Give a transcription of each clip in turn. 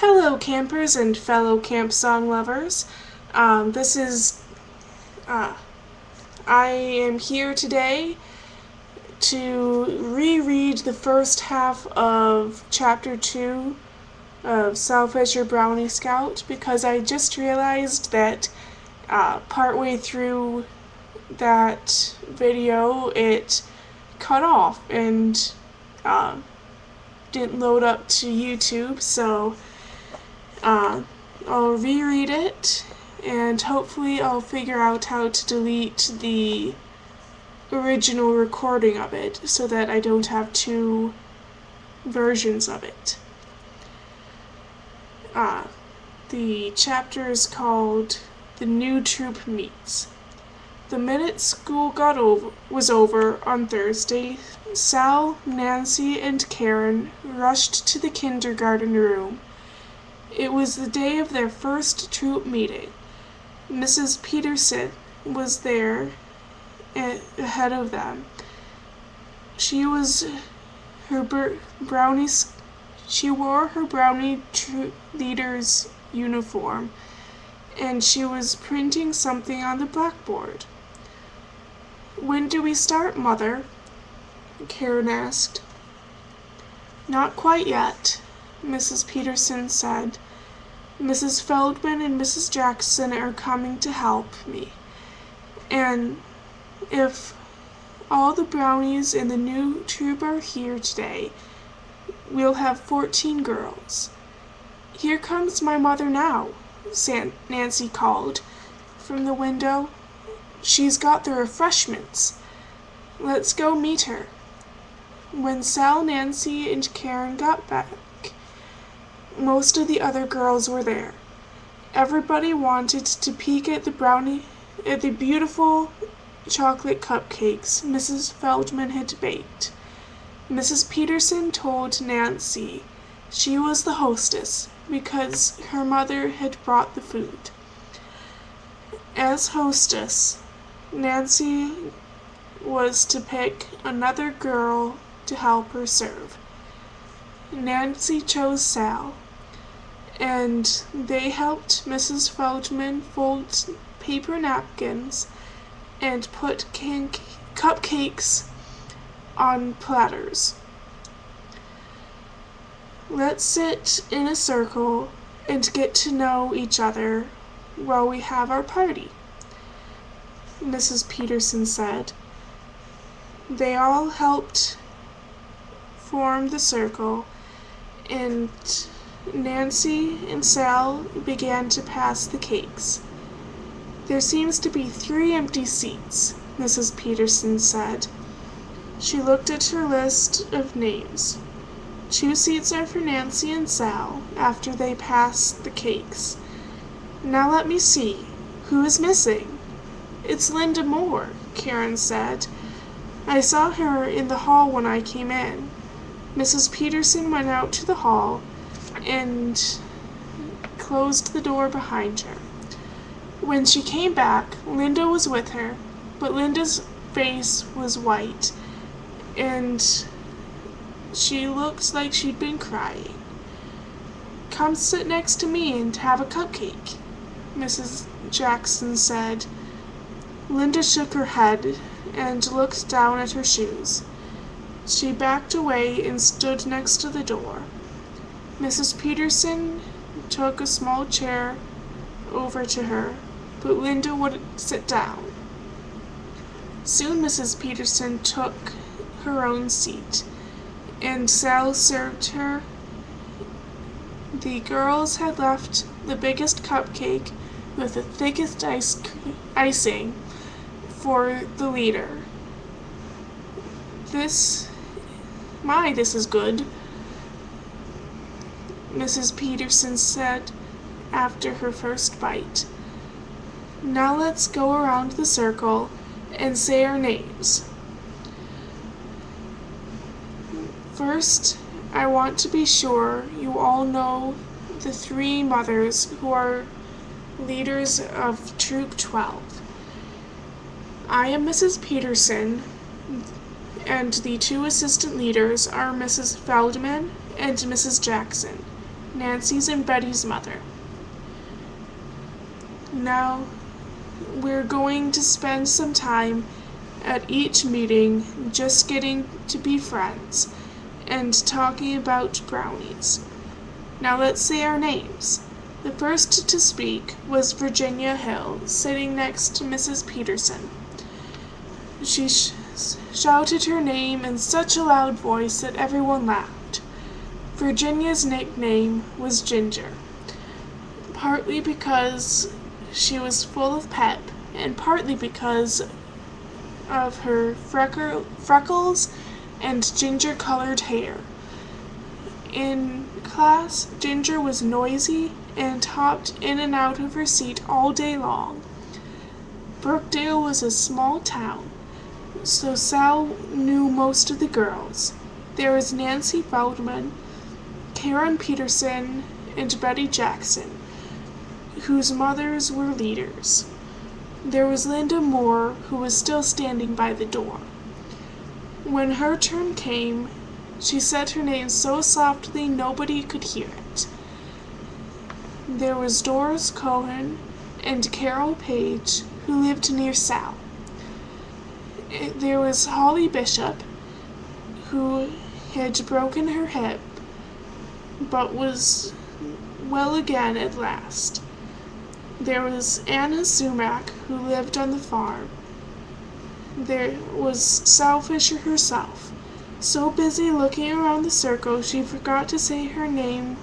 Hello, campers and fellow camp song lovers. This is, I am here today to reread the first half of Chapter 2 of Selfish or Brownie Scout because I just realized that partway through that video it cut off and didn't load up to YouTube, so I'll reread it, and hopefully I'll figure out how to delete the original recording of it so that I don't have two versions of it. The chapter is called The New Troop Meets. The minute school was over on Thursday, Sal, Nancy, and Karen rushed to the kindergarten room. It was the day of their first troop meeting. Mrs. Peterson was there ahead of them. She wore her Brownie troop leader's uniform, and she was printing something on the blackboard. "When do we start, Mother?" Karen asked. "Not quite yet," Mrs. Peterson said. "Mrs. Feldman and Mrs. Jackson are coming to help me. And if all the brownies in the new troop are here today, we'll have 14 girls. Here comes my mother now," Nancy called from the window. "She's got the refreshments. Let's go meet her." When Sal, Nancy, and Karen got back, most of the other girls were there. Everybody wanted to peek at the beautiful chocolate cupcakes Mrs. Feldman had baked. Mrs. Peterson told Nancy she was the hostess because her mother had brought the food. As hostess, Nancy was to pick another girl to help her serve. Nancy chose Sal, and they helped Mrs. Feldman fold paper napkins and put cupcakes on platters. "Let's sit in a circle and get to know each other while we have our party," Mrs. Peterson said. They all helped form the circle, and Nancy and Sal began to pass the cakes. "There seems to be 3 empty seats," Mrs. Peterson said. She looked at her list of names. 2 seats are for Nancy and Sal after they pass the cakes. Now let me see. Who is missing? "It's Linda Moore," Karen said. "I saw her in the hall when I came in." Mrs. Peterson went out to the hall and closed the door behind her. When she came back, Linda was with her, but Linda's face was white, and she looked like she'd been crying. "Come sit next to me and have a cupcake," Mrs. Jackson said. Linda shook her head and looked down at her shoes. She backed away and stood next to the door. Mrs. Peterson took a small chair over to her, but Linda wouldn't sit down. Soon Mrs. Peterson took her own seat, and Sal served her. The girls had left the biggest cupcake with the thickest icing for the leader. This is good," Mrs. Peterson said after her first bite. "Now let's go around the circle and say our names. First, I want to be sure you all know the 3 mothers who are leaders of Troop 12. I am Mrs. Peterson, and the 2 assistant leaders are Mrs. Feldman and Mrs. Jackson. Nancy's and Betty's mother. Now, we're going to spend some time at each meeting just getting to be friends and talking about brownies. Now let's say our names. The first to speak was Virginia Hill, sitting next to Mrs. Peterson. She shouted her name in such a loud voice that everyone laughed. Virginia's nickname was Ginger, partly because she was full of pep, and partly because of her freckles and ginger-colored hair. In class, Ginger was noisy and hopped in and out of her seat all day long. Brookdale was a small town, so Sal knew most of the girls. There was Nancy Feldman, Karen Peterson, and Betty Jackson, whose mothers were leaders. There was Linda Moore, who was still standing by the door. When her turn came, she said her name so softly nobody could hear it. There was Doris Cohen and Carol Page, who lived near Sal. There was Holly Bishop, who had broken her hip, but was well again at last. There was Anna Sumac, who lived on the farm. There was Sal Fisher herself, so busy looking around the circle she forgot to say her name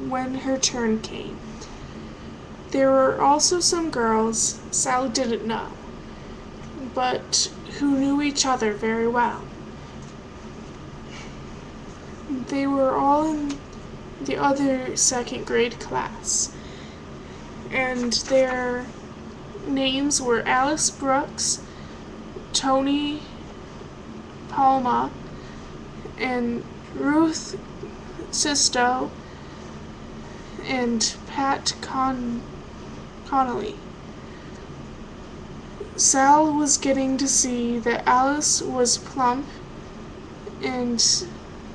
when her turn came. There were also some girls Sal didn't know, but who knew each other very well. They were all in the other second grade class, and their names were Alice Brooks, Tony Palma, and Ruth Sisto, and Pat Connolly. Sal was getting to see that Alice was plump and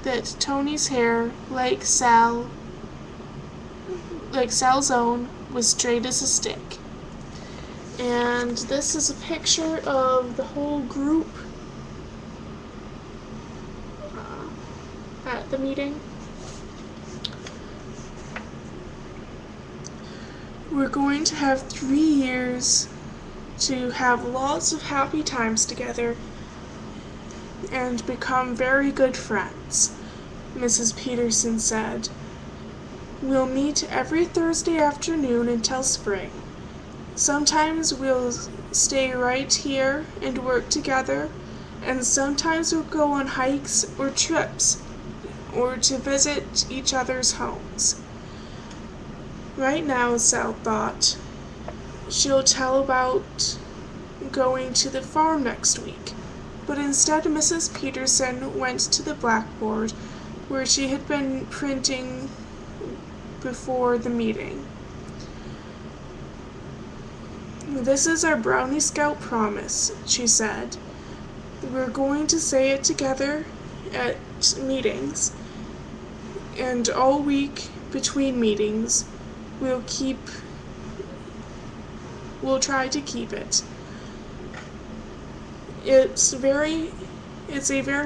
that Tony's hair, like Sal's own, was straight as a stick. And this is a picture of the whole group at the meeting. We're going to have 3 years to have lots of happy times together and become very good friends, Mrs. Peterson said. We'll meet every Thursday afternoon until spring. Sometimes we'll stay right here and work together, and sometimes we'll go on hikes or trips, or to visit each other's homes. Right now, Sal thought, she'll tell about going to the farm next week, but instead Mrs. Peterson went to the blackboard where she had been printing before the meeting. This is our Brownie Scout promise, she said. We're going to say it together at meetings, and all week between meetings, we'll try to keep it. It's a very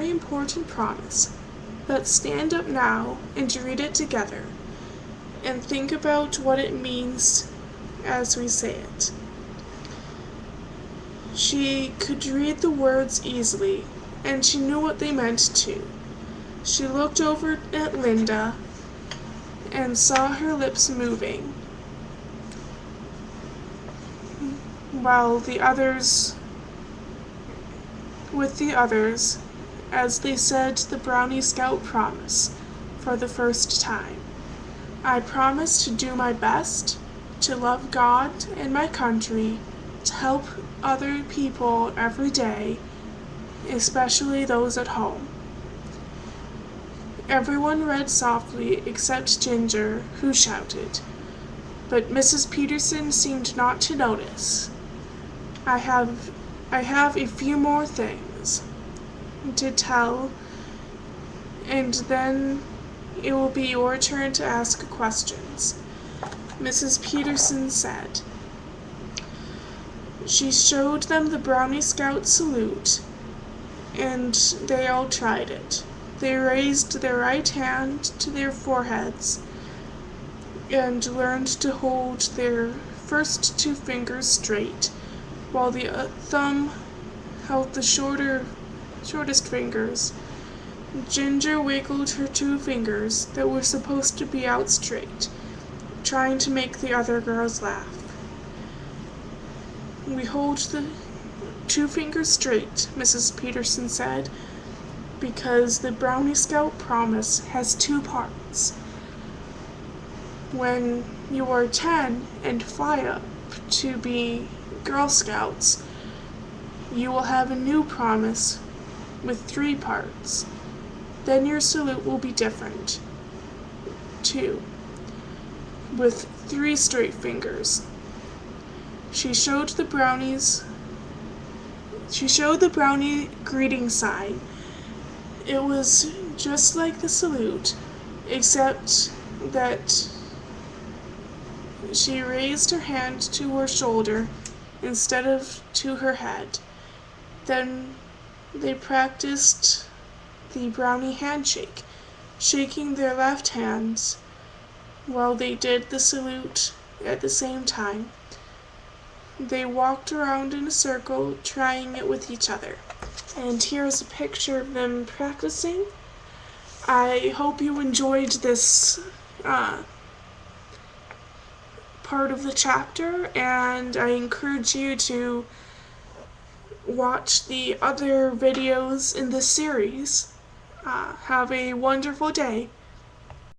important promise. Let's stand up now and read it together, and think about what it means as we say it. She could read the words easily, and she knew what they meant too. She looked over at Linda and saw her lips moving, while the others as they said the Brownie Scout promise for the first time. I promise to do my best, to love God and my country, to help other people every day, especially those at home. Everyone read softly except Ginger, who shouted, but Mrs. Peterson seemed not to notice. I have a few more things to tell, and then it will be your turn to ask questions," Mrs. Peterson said. She showed them the Brownie Scout salute, and they all tried it. They raised their right hand to their foreheads and learned to hold their first 2 fingers straight, while the thumb held the shortest fingers. Ginger wiggled her 2 fingers that were supposed to be out straight, trying to make the other girls laugh. "We hold the 2 fingers straight," Mrs. Peterson said, "because the Brownie Scout promise has 2 parts. When you are 10 and fly up to be Girl Scouts, you will have a new promise with 3 parts. Then your salute will be different, too, with 3 straight fingers." She showed the brownie greeting sign. It was just like the salute, except that she raised her hand to her shoulder instead of to her head. Then they practiced the brownie handshake, shaking their left hands while they did the salute at the same time. They walked around in a circle, trying it with each other. And here's a picture of them practicing. I hope you enjoyed this part of the chapter, and I encourage you to watch the other videos in this series. Have a wonderful day.